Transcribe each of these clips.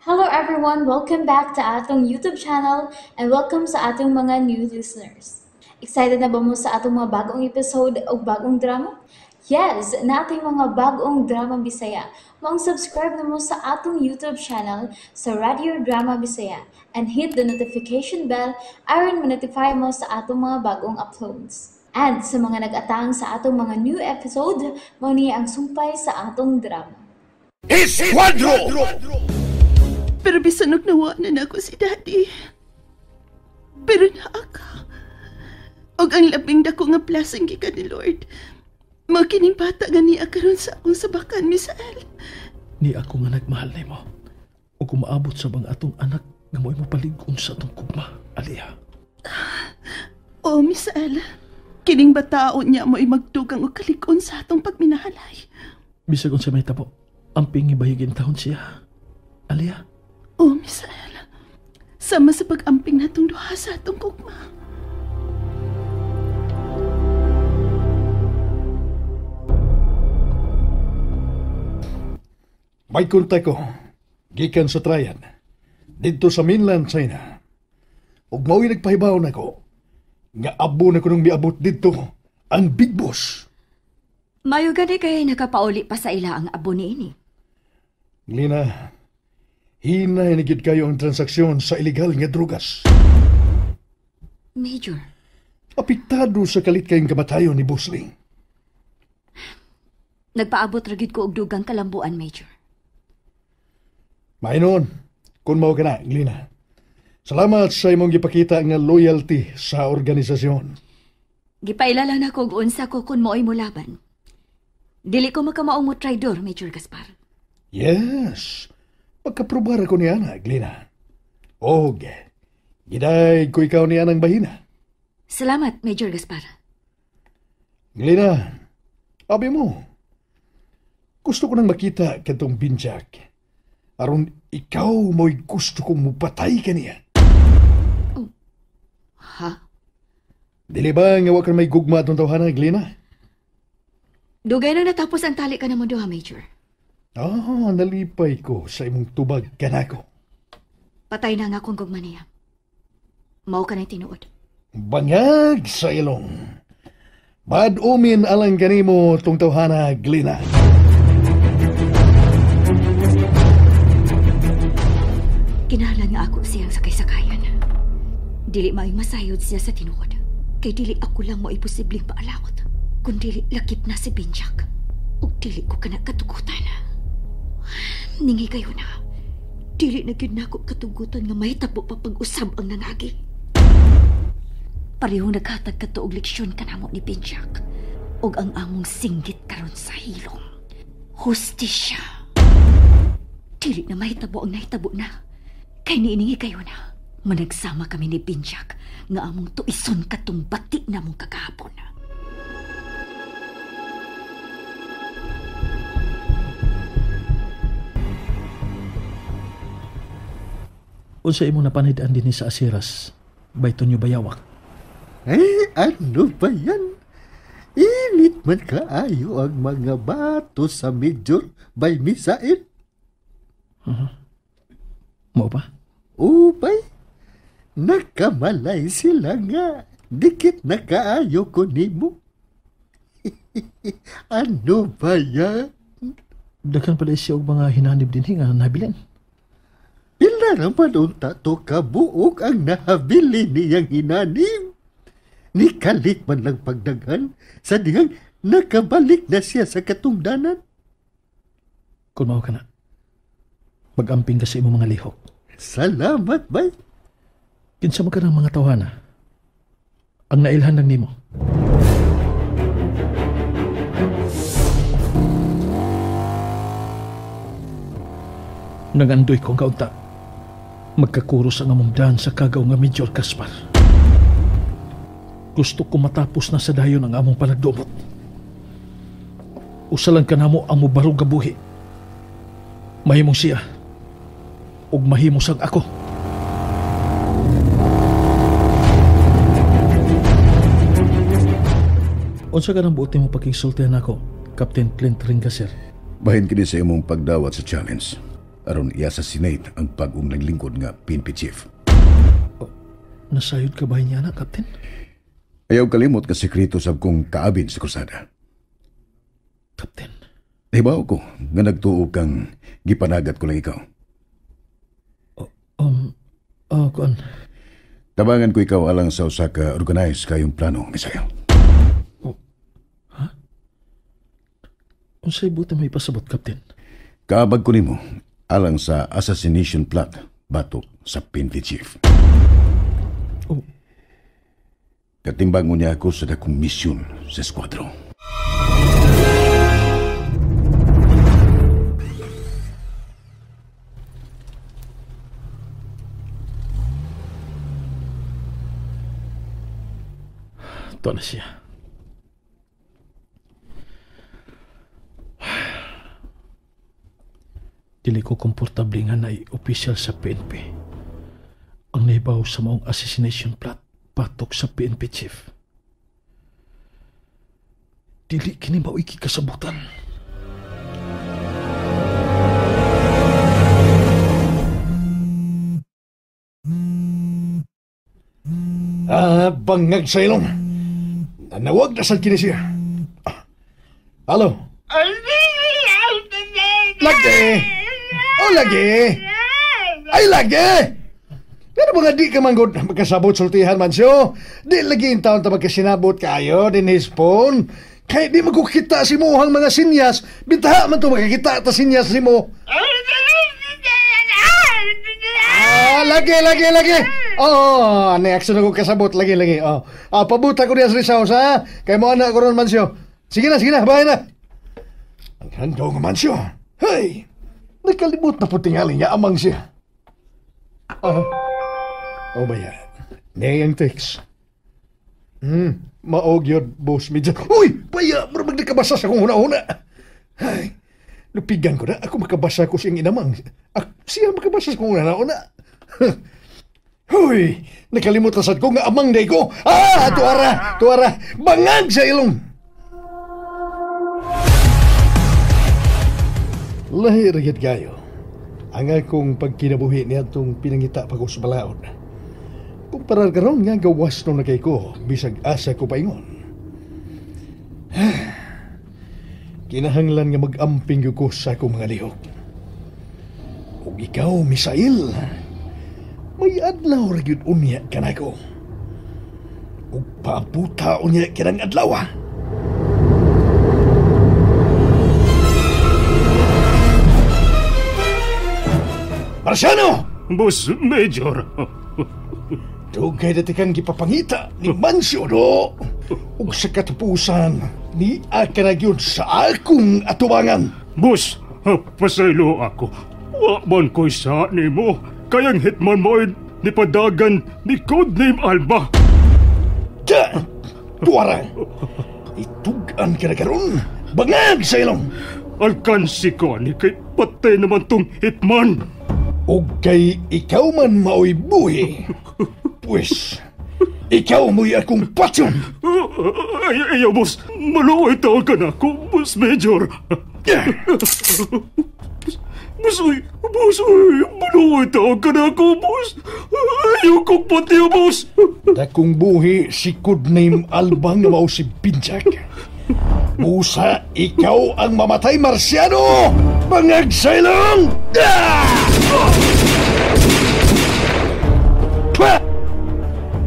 Hello everyone, welcome back to atong YouTube channel and welcome sa atong mga new listeners. Excited na ba mo sa atong mga bagong episode o bagong drama? Yes, na ating mga bagong drama Bisaya. Mag-subscribe na mo sa atong YouTube channel sa Radio Drama Bisaya and hit the notification bell aron ma-notify mo sa atong mga bagong uploads. And sa mga nag-atang sa atong mga new episode, mao niya ang sumpay sa atong drama. Esquadro! Pero bisan nagnawanan ako si Daddy. Pero naaka. Og ang labing dako nga blessing gikan ni Lord. Mao kining bata nga niya karon sa akong sabakan, Misael. Ni ako nga nagmahal nimo. O kung maabot sa mga atong anak nga mo'y mapaligon sa atong kugma, Aliyah. Oh, Misael. Kining batao niya mo'y magdugang o kalikon sa atong pagminahalay. Bisag kung sa may tabo, ang pingi bahigin taon siya. Aliyah. Oh, Misael. Sama sa pag-amping natong duha sa atong kugma. May kontak ko, gikan sa Trayan, dito sa mainland China. Ug mao'y nagpahibaw na ko, nga abo na ko nung miabot dito, ang Big Boss. Mayo gani kay nakapauli pa sa ila ang abo niini. Lina, hinay na gid kayo ang transaksyon sa ilegal nga drugas. Major, Apektado sa kalit kayong kamatayon ni Bosling. nagpaabot ra gyud ko og dugang kalambuan, Major. Mainon, kung mao ka na, Lina. Salamat sa imong gipakita nga loyalty sa organisasyon. Gipailala na ko og unsa ko kun mo'y mulaban. Dili ko makamaong mo traidor, Major Gaspar. Yes, pagkaprobar ako niya na, Lina. Og, giday ko ikaw niya ng bahina. Salamat, Major Gaspar. Lina, abi mo, gusto ko nang makita katong binjak. Aron ikaw mo'y gusto kong mupatay ka niya. Ha? Dili ba nga wa ka may gugma atong tawhana, Lina? Dugay na natapos ang tali ka na mo duha, Major. Nalipay ko sa imong tubag kanako. Patay na nga akong gugma niya. Mao ka na tinuod. Bangag sa ilong. Bad umin alang kanimo tong tawhana, Lina. Kinahanglan nga ako siyang sakay-sakayan. Dili may masayod siya sa tinuod. Kay dili ako lang mo posibleng paalawat. Kung dili lakip na si Binjak. Ug dili ko kana katugutan. Ningi kayo na. Dili na gyud nako katugutan nga mahitabo pa pag-usab ang nangagi. Parehong naghatag kato og leksyon kanamo ni Binjak. Ug ang among singgit karon sa hilom. Hustisya. Dili na mahitabo ang nahitabo na. Kay niiningi kayo na. Managsama kami ni Binjak nga among tuison katong bati na mong kagahapon. Unsa imo napanid-an dinhi sa Asiras, bayton nyo bayawak. Ano ba yan? Init man kaayo ang mga bato sa Major by Misael. Mao ba? Upay, nakamalay sila nga. Dikit na kaayo ko nimo. Ano ba yan? Daghan pala siya og mga hinanib dinhi nga nabilin. Pila naman unta to kabuok ang nahabili niyang hinanim. Nikalit man lang pagdaghan sa dihang nakabalik na siya sa katungdanan. Kung mao ka na, mag-amping ka sa imong mga lihok. Salamat, bay. Kinsa man ka ng mga tawhana, ang nailhan lang nimo. Nangandoy kong kaunta, magkakuros ang among daan sa kagaw nga Major Gaspar. Gusto ko matapos na sa dayon ang among panagdumot. Usalan ka namo ang mubarog nga buhi. Mahimong siya, ug mahimosag ako. Unsa ka nang buti mo pakigsultihan ako, Captain Clint Ringasir? Bahin kini sa imong pagdawat sa challenge. aron i-assassinate ang bagong naglingkod nga PNP chief. Nasayod ka ba niya na, Captain? Ayaw kalimot nga sekreto sab kong kaabin sa krusada. Captain. Nahibaw ko nga nagtuo kang gipanagat ko lang ikaw. Kuan. Tabangan ko ikaw alang sa usa ka organized kayong plano, Misael. Ha? Unsay buta may pasabot, Captain? Kaabag ko nimo alang sa assassination plot batok sa PNP chief. Oh. Katimbangon niya ako sa dakong misyon sa eskwadro. Ito na siya. Dili ko komportable nga na official sa PNP ang naibaw sa maong assassination plot patok sa PNP chief. Dili kini mao ikikasabutan. Bangag sa ilong. Nanawag na sad kini siya. Halo? Lagi! Oh, lagi! Ay, lagi! Pero mga di ka manggod magkasabot sultihan man siyo. Di lagi yung taon ta magkasinabot kayo din his phone. Kaya di magkukita si mo ang mga sinyas. Bintaha man to magkakita ta sinyas si mo. Lagi! Oh, next na ko kasabot, lagi. Oh, pabuta ko niya sa Risaos, ha? Kaya mo anak ko ron man siyo. Sige na, bahay na. Ang handaw nga man siyo. Hey! Nagkalimut na po tingali niya amang siya. Oh, baya. Niya yung text. Maog yun, boss medyo. Uy! Baya! Marabag nakabasa sa kong una-una. Ay, lupigan ko na. Ako makabasa ko siyang inamang. Siya makabasa sa kong una-una. Huy! Nakalimut na sad ko nga amang day ko. Tuara! Bangag sa ilong! Lahi ragit kayo. Ang akong pagkinabuhi niya itong pinangita pa ko sa balaod. Kung parar karon nga gawas nung nakay ko, bisag asa ko paingon. Kinahanglan nga mag-amping ko sa akong mga lihok. Kung ikaw, Misael, may adlaw ragyod unya ka na ko. Ug paputa unya kinang adlaw. Marciano! Boss Major! Dugay dati kang gipapangita ni Mancio, do. Ug sa katapusan, ni aka na gyud sa akong atubangan. Boss, pasaylo ako. Wa man ko'y sa ni mo. Kayang hitman mo ni padagan ni Codename Alba. Tuara! Itugan ka na karon. Bangag sa ilong! Alkansi ko ni kay patay naman tong hitman. O kay ikaw man mao'y buhi. Pues, ikaw mo'y akong patyon. Ayaw, boss. Maluoy tao ka na ako, Boss Major. Boss, maluoy tao ka na ako, boss. Ayaw kong pati, boss. Dakong buhi si Codename Alba nga mao si Pinchak. Musa, ikaw ang mamatay, Marciano! Bangag sa ilong!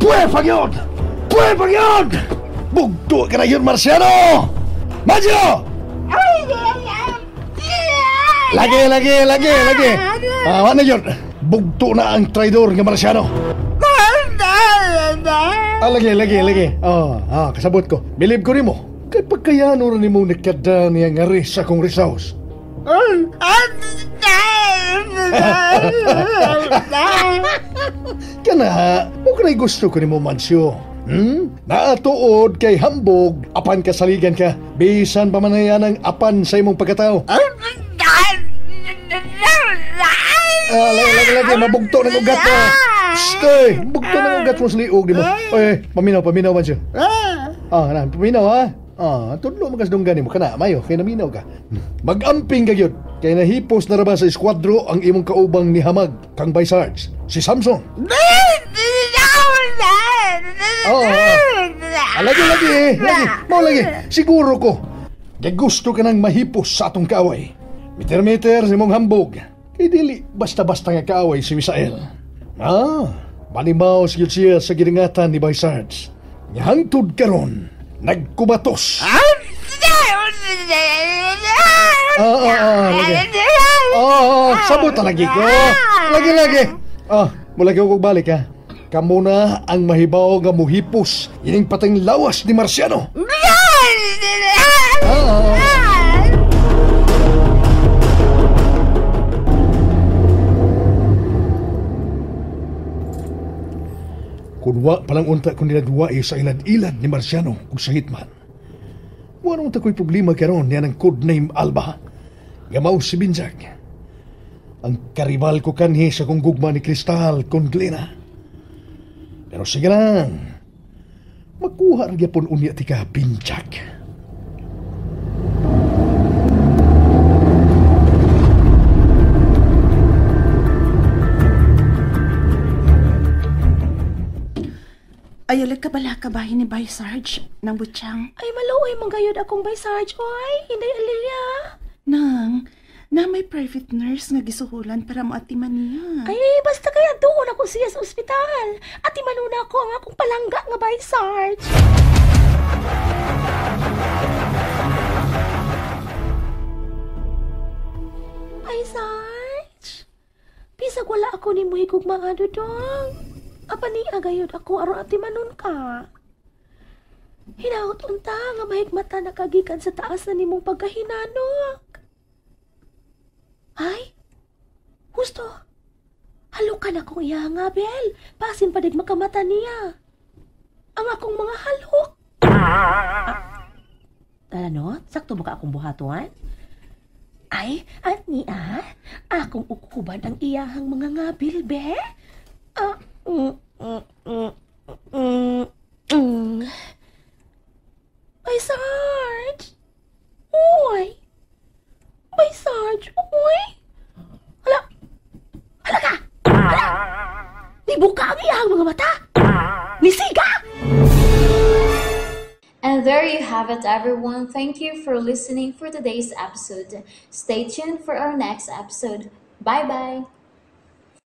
Pwe pagyod! Bugto ka na yun, Marciano! Maggio! Lagi! Ano yun? Bugto na ang traidor nga Marciano. Lagi. Kasabot ko. Bilib ko rin mo. Kaya pagkayano rin mo nakada niya nga rin sa kong Risaos. Kana, mo kanay gusto ko ni mo, Mancio. Naatuod kay hambog, apan kasaligan ka. Bisan pa man na yan ang apan sa imong pagkatao. Lagi, mabugto ng ugat na. Bugto ng ugat mo sa liog, di mo. Paminaw, Mancio. Paminaw, ha? Tudlo magas dunggan mo kana, mayo, kay naminaw ka. Mag-amping ka yun, kay nahipos na raba sa eskwadro ang imong kaubang ni Hamag, kang Vice Sarge, si Samson. Lagi. Mau lagi, siguro ko. Kay gusto ka nang mahipos sa atong kaaway. Meter-meter si mong hambog. Kay dili basta-basta nga kaaway si Misael. Malimaw siya sa giringatan ni Vice Sarge. Hangtod karon, nagkubatos. Sabot lagi ko. Lagi. Mula ko balik ha. Kamu na ang mahibaw nga muhipos. Ining patang lawas ni Marciano. Kunwa palang unta kung niladwai sa ilad-ilad ni Marciano kung sa hitman. Wanong tako'y problema karon niya ng codename Alba. Gamaw si Binjag. Ang karibal ko kanhi sa kong gugma ni Cristal kung Glena. Pero sige lang. Makuha rin yapon unya ti ka, Binjag. Ayalag ka bala kabahin ni Vice Sarge ng Butchang. Ay, maluoy manggayod akong Vice Sarge, oy. Hindi alilya. Na may private nurse nga gisuhulan para maatiman niya. Ay, basta kaya doon ako siya sa ospital. At imanuna ako ang akong palangga nga Vice Sarge. Vice Sarge? Bisag wala ako ni Muhig ug mga dudong. Apa ni agayod ako aro ati manon ka. Hinaot unta nga mahigmata nakagikan sa taas na nimong pagkahinanok. Ay, gusto. Halukan akong iya nga, Bel. Pasin pa makamata niya. Ang akong mga halok. Ano? Sakto ba ka akong buhatuan? Ay, at niya, akong ukuban ang iyahang mga ngabil, be. Ay, Sarge! Uy! Ay, Sarge! Uy! Hala ka! Nibuka ang iyang mga mata! Nisiga! And there you have it, everyone. Thank you for listening for today's episode. Stay tuned for our next episode. Bye-bye!